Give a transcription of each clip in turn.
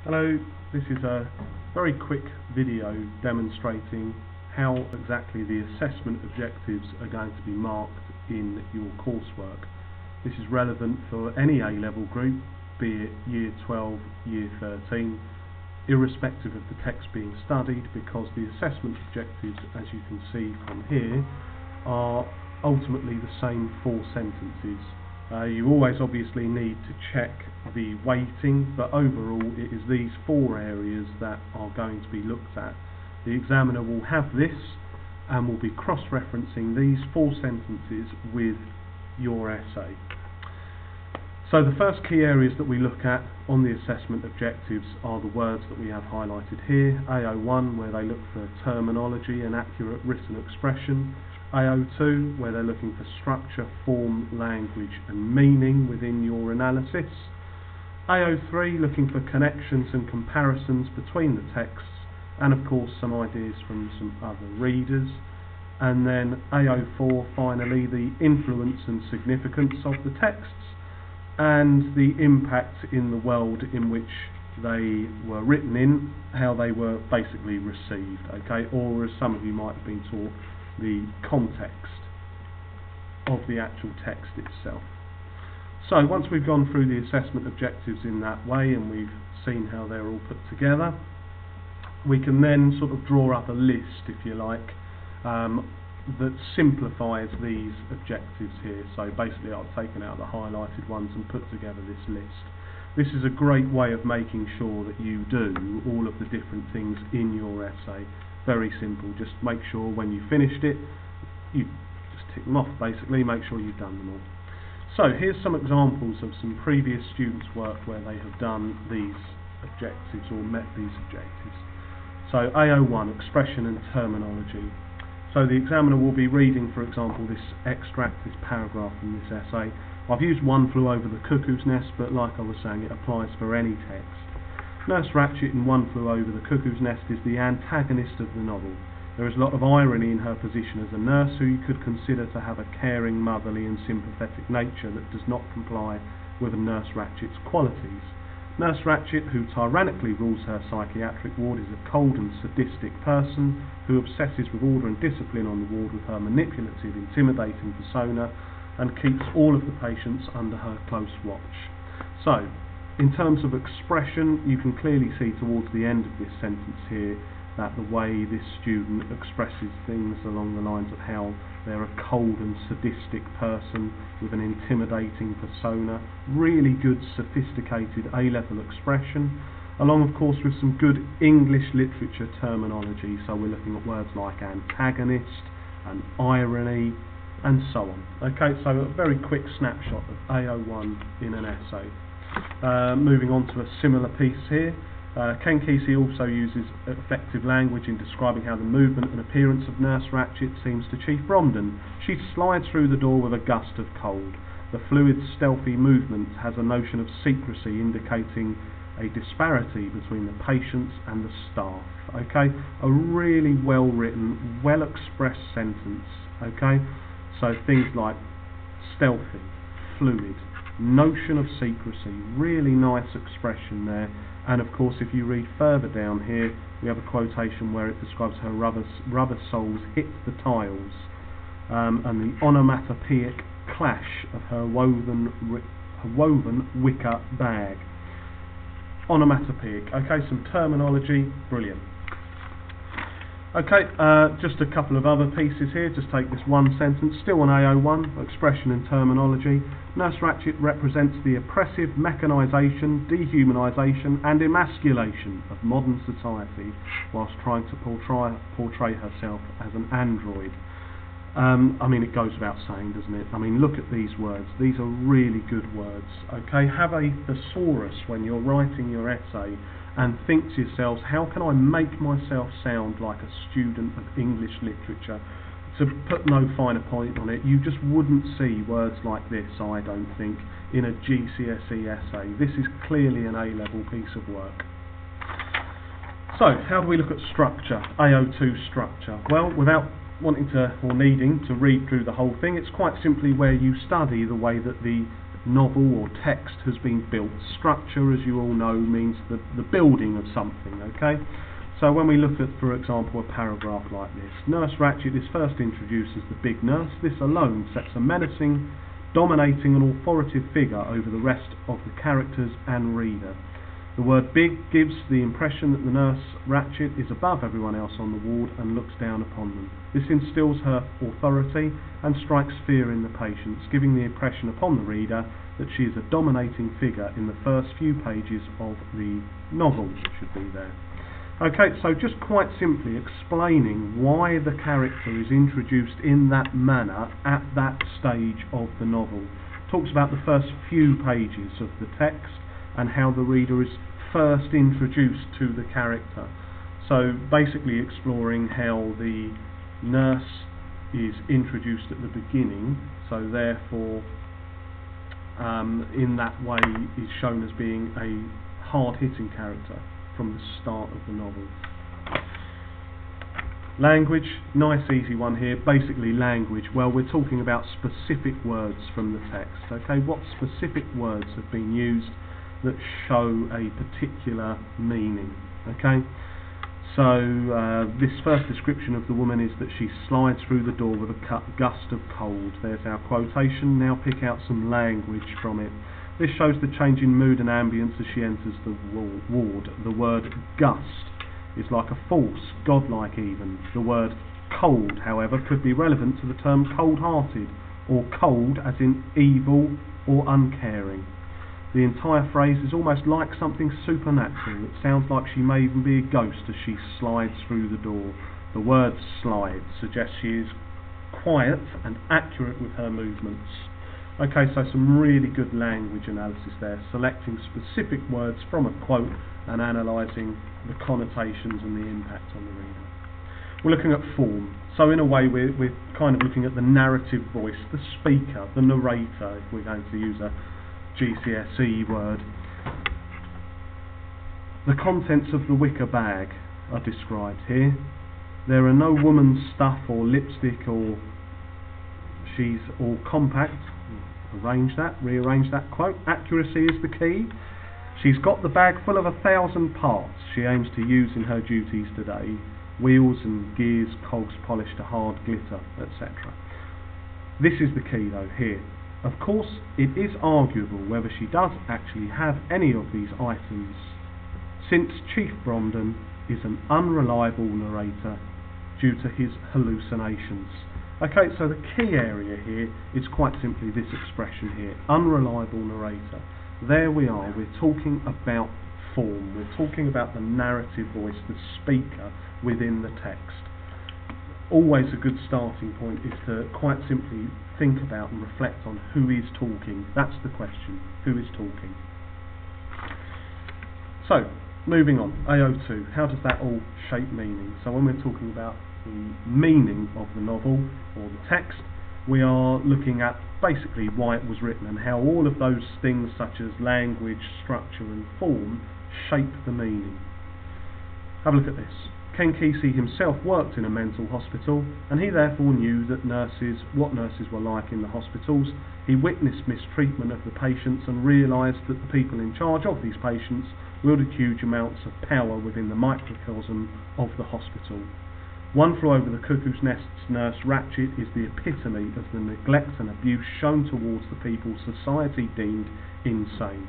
Hello, this is a very quick video demonstrating how exactly the assessment objectives are going to be marked in your coursework. This is relevant for any A-level group, be it Year 12, Year 13, irrespective of the text being studied, because the assessment objectives, as you can see from here, are ultimately the same 4 sentences. You always obviously need to check the weighting, but overall it is these 4 areas that are going to be looked at. The examiner will have this and will be cross-referencing these 4 sentences with your essay. So the first key areas that we look at on the assessment objectives are the words that we have highlighted here. AO1, where they look for terminology and accurate written expression. AO2, where they're looking for structure, form, language and meaning within your analysis. AO3, looking for connections and comparisons between the texts, and of course some ideas from some other readers. And then AO4, finally, the influence and significance of the texts and the impact in the world in which they were written in, how they were basically received, okay? Or as some of you might have been taught, the context of the actual text itself. So once we've gone through the assessment objectives in that way and we've seen how they're all put together, we can then sort of draw up a list, if you like, that simplifies these objectives here. So basically I've taken out the highlighted ones and put together this list. This is a great way of making sure that you do all of the different things in your essay. Very simple, just make sure when you finished it, you just tick them off basically, make sure you've done them all. So here's some examples of some previous students' work where they have done these objectives or met these objectives. So AO1, expression and terminology. So the examiner will be reading, for example, this extract, this paragraph from this essay. I've used One Flew Over the Cuckoo's Nest, but like I was saying, it applies for any text. Nurse Ratched in One Flew Over the Cuckoo's Nest is the antagonist of the novel. There is a lot of irony in her position as a nurse, who you could consider to have a caring, motherly and sympathetic nature that does not comply with a Nurse Ratchet's qualities. Nurse Ratched, who tyrannically rules her psychiatric ward, is a cold and sadistic person who obsesses with order and discipline on the ward with her manipulative, intimidating persona and keeps all of the patients under her close watch. So, in terms of expression, you can clearly see towards the end of this sentence here that the way this student expresses things along the lines of how they're a cold and sadistic person with an intimidating persona, really good sophisticated A-level expression, along of course with some good English literature terminology. So we're looking at words like antagonist and irony and so on. Okay, so a very quick snapshot of AO1 in an essay. Moving on to a similar piece here. Ken Kesey also uses effective language in describing how the movement and appearance of Nurse Ratched seems to Chief Bromden. She slides through the door with a gust of cold. The fluid, stealthy movement has a notion of secrecy, indicating a disparity between the patients and the staff. Okay, a really well written, well expressed sentence. Okay, so things like stealthy, fluid, notion of secrecy, really nice expression there. And of course, if you read further down here, we have a quotation where it describes her rubber soles hit the tiles, and the onomatopoeic clash of her woven wicker bag. Onomatopoeic. Okay, some terminology, brilliant. Okay, just a couple of other pieces here. Just take this one sentence, still on AO1, expression and terminology. Nurse Ratched represents the oppressive mechanisation, dehumanisation and emasculation of modern society whilst trying to portray herself as an android. I mean, it goes without saying, doesn't it? I mean, look at these words. These are really good words. Okay, have a thesaurus when you're writing your essay and think to yourselves, how can I make myself sound like a student of English literature? To put no finer point on it, you just wouldn't see words like this, I don't think, in a GCSE essay. This is clearly an A-level piece of work. So, how do we look at structure, AO2 structure? Well, without wanting to or needing to read through the whole thing, it's quite simply where you study the way that the novel or text has been built. Structure, as you all know, means the building of something, okay? So when we look at, for example, a paragraph like this, Nurse Ratched is first introduced as the big nurse. This alone sets a menacing, dominating and authoritative figure over the rest of the characters and reader. The word big gives the impression that the Nurse Ratched is above everyone else on the ward and looks down upon them. This instills her authority and strikes fear in the patients, giving the impression upon the reader that she is a dominating figure in the first few pages of the novel that should be there. Okay, so just quite simply explaining why the character is introduced in that manner at that stage of the novel. Talks about the first few pages of the text and how the reader is first introduced to the character. So basically exploring how the nurse is introduced at the beginning, so therefore in that way is shown as being a hard-hitting character from the start of the novel. Language, nice easy one here. Basically language, well, we're talking about specific words from the text. Okay, what specific words have been used that show a particular meaning? Okay, so this first description of the woman is that she slides through the door with a gust of cold. There's our quotation. Now pick out some language from it. This shows the change in mood and ambience as she enters the ward. The word gust is like a force, godlike even. The word cold, however, could be relevant to the term cold-hearted, or cold as in evil or uncaring. The entire phrase is almost like something supernatural. It sounds like she may even be a ghost as she slides through the door. The word slide suggests she is quiet and accurate with her movements. Okay, so some really good language analysis there, selecting specific words from a quote and analysing the connotations and the impact on the reader. We're looking at form. So in a way we're kind of looking at the narrative voice, the speaker, the narrator, if we're going to use a GCSE word. The contents of the wicker bag are described here. There are no woman's stuff or lipstick or she's all compact. Rearrange that quote. Accuracy is the key. She's got the bag full of 1,000 parts she aims to use in her duties today. Wheels and gears, cogs polished to hard glitter, etc. This is the key though here. Of course, it is arguable whether she does actually have any of these items, since Chief Bromden is an unreliable narrator due to his hallucinations. Okay, so the key area here is quite simply this expression here, unreliable narrator. There we are, we're talking about form, we're talking about the narrative voice, the speaker within the text. Always a good starting point is to quite simply think about and reflect on who is talking. That's the question, who is talking? So, moving on, AO2, how does that all shape meaning? So when we're talking about the meaning of the novel or the text, we are looking at basically why it was written and how all of those things such as language, structure and form shape the meaning. Have a look at this. Ken Kesey himself worked in a mental hospital and he therefore knew that what nurses were like in the hospitals. He witnessed mistreatment of the patients and realised that the people in charge of these patients wielded huge amounts of power within the microcosm of the hospital. One Flew Over the Cuckoo's Nest's Nurse Ratched is the epitome of the neglect and abuse shown towards the people society deemed insane.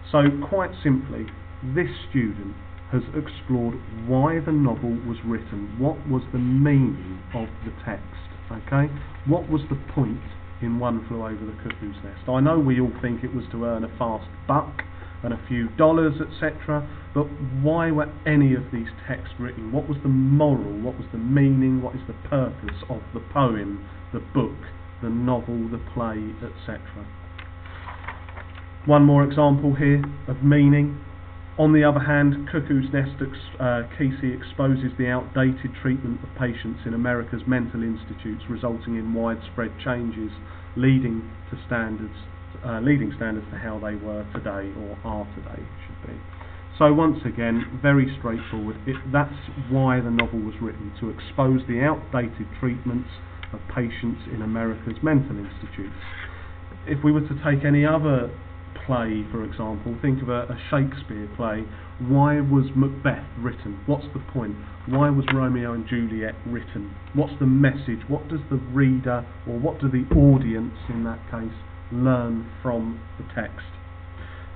So quite simply, this student has explored why the novel was written, what was the meaning of the text, okay? What was the point in One Flew Over the Cuckoo's Nest? I know we all think it was to earn a fast buck and a few dollars, etc., but why were any of these texts written? What was the moral, what was the meaning, what is the purpose of the poem, the book, the novel, the play, etc.? One more example here of meaning. On the other hand, Cuckoo's Nest, Kesey exposes the outdated treatment of patients in America's mental institutes, resulting in widespread changes, leading standards to how they were today, or are today, should be. So once again, very straightforward. That's why the novel was written, to expose the outdated treatments of patients in America's mental institutes. if we were to take any other play, for example, think of a Shakespeare play. Why was Macbeth written? What's the point? Why was Romeo and Juliet written? What's the message? What does the reader, or what do the audience in that case, learn from the text?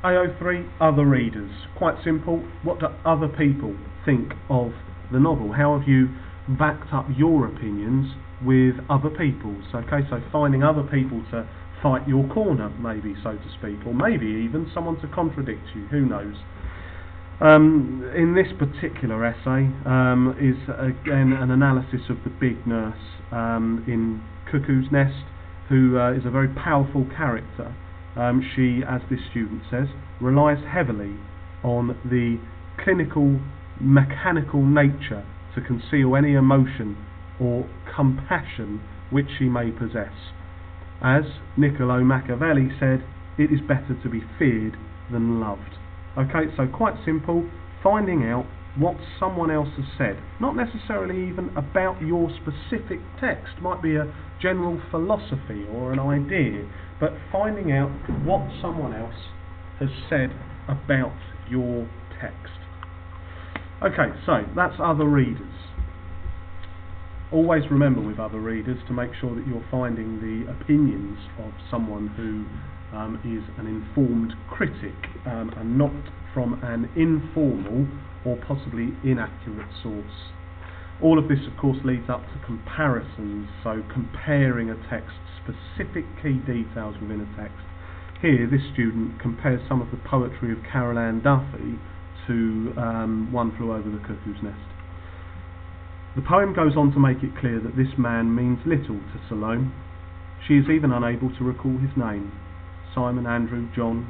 AO3, other readers. Quite simple. What do other people think of the novel? How have you backed up your opinions with other people's? Okay, so finding other people to fight your corner, maybe, so to speak, or maybe even someone to contradict you, who knows. In this particular essay is again an analysis of the big nurse in Cuckoo's Nest, who is a very powerful character. She, as this student says, relies heavily on the clinical, mechanical nature to conceal any emotion or compassion which she may possess. As Niccolo Machiavelli said, it is better to be feared than loved. Okay, so quite simple, finding out what someone else has said, not necessarily even about your specific text, might be a general philosophy or an idea, but finding out what someone else has said about your text. Okay, so that's other readers. Always remember with other readers to make sure that you're finding the opinions of someone who is an informed critic and not from an informal or possibly inaccurate source. All of this, of course, leads up to comparisons, so comparing a text's specific key details within a text. Here, this student compares some of the poetry of Carol Ann Duffy to One Flew Over the Cuckoo's Nest. The poem goes on to make it clear that this man means little to Salome. She is even unable to recall his name. Simon, Andrew, John.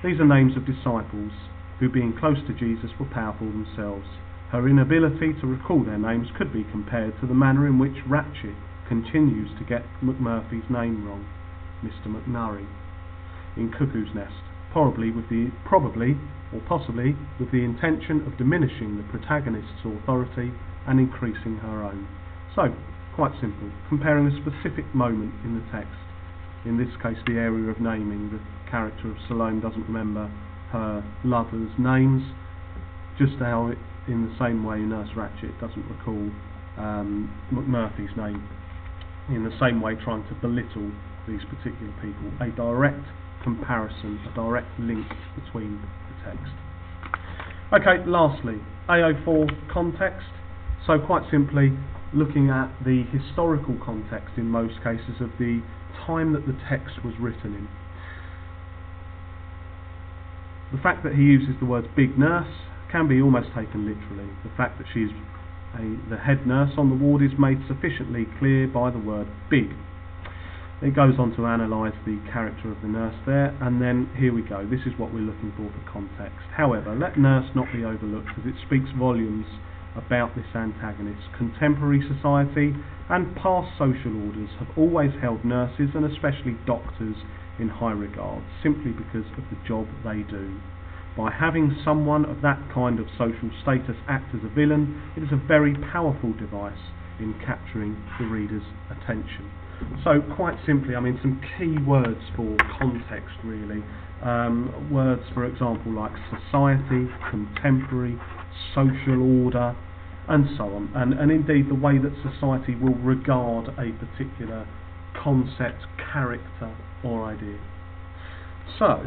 These are names of disciples who, being close to Jesus, were powerful themselves. Her inability to recall their names could be compared to the manner in which Ratchet continues to get McMurphy's name wrong, Mr. McNurry, in Cuckoo's Nest, possibly with the intention of diminishing the protagonist's authority and increasing her own. So, quite simple, comparing a specific moment in the text. In this case, the area of naming. The character of Salome doesn't remember her lovers' names, just how it, in the same way Nurse Ratchet doesn't recall McMurphy's name. In the same way, trying to belittle these particular people. A direct comparison, a direct link between the text. Okay, lastly, AO4 context. So quite simply, looking at the historical context in most cases of the time that the text was written in. The fact that he uses the words big nurse can be almost taken literally. The fact that she is the head nurse on the ward is made sufficiently clear by the word big. It goes on to analyse the character of the nurse there, and then here we go. This is what we're looking for context. However, let nurse not be overlooked, as it speaks volumes about this antagonist. Contemporary society and past social orders have always held nurses, and especially doctors, in high regard, simply because of the job they do. By having someone of that kind of social status act as a villain, it is a very powerful device in capturing the reader's attention. So quite simply, I mean, some key words for context really. Words, for example, like society, contemporary, social order, and so on. And indeed the way that society will regard a particular concept, character or idea. So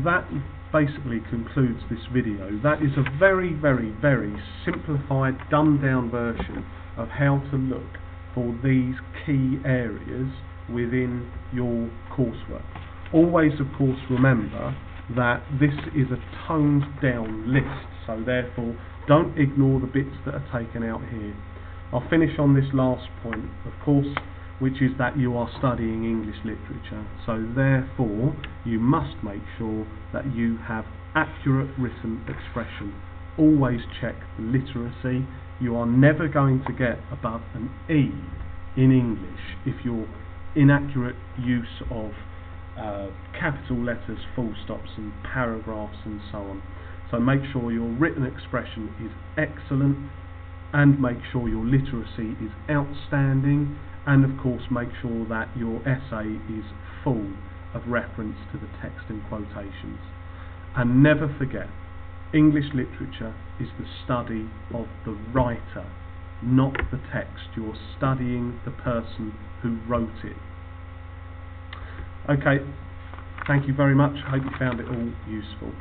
that basically concludes this video. That is a very, very, very simplified, dumbed down version of how to look for these key areas within your coursework. Always, of course, remember that this is a toned down list, so therefore don't ignore the bits that are taken out here. I'll finish on this last point, of course, which is that you are studying English literature, so therefore you must make sure that you have accurate written expression. Always check the literacy. You are never going to get above an E in English if your inaccurate use of capital letters, full stops and paragraphs and so on. So make sure your written expression is excellent, and make sure your literacy is outstanding, and of course make sure that your essay is full of reference to the text in quotations. And never forget, English literature is the study of the writer, not the text. You're studying the person who wrote it. Okay, thank you very much. I hope you found it all useful.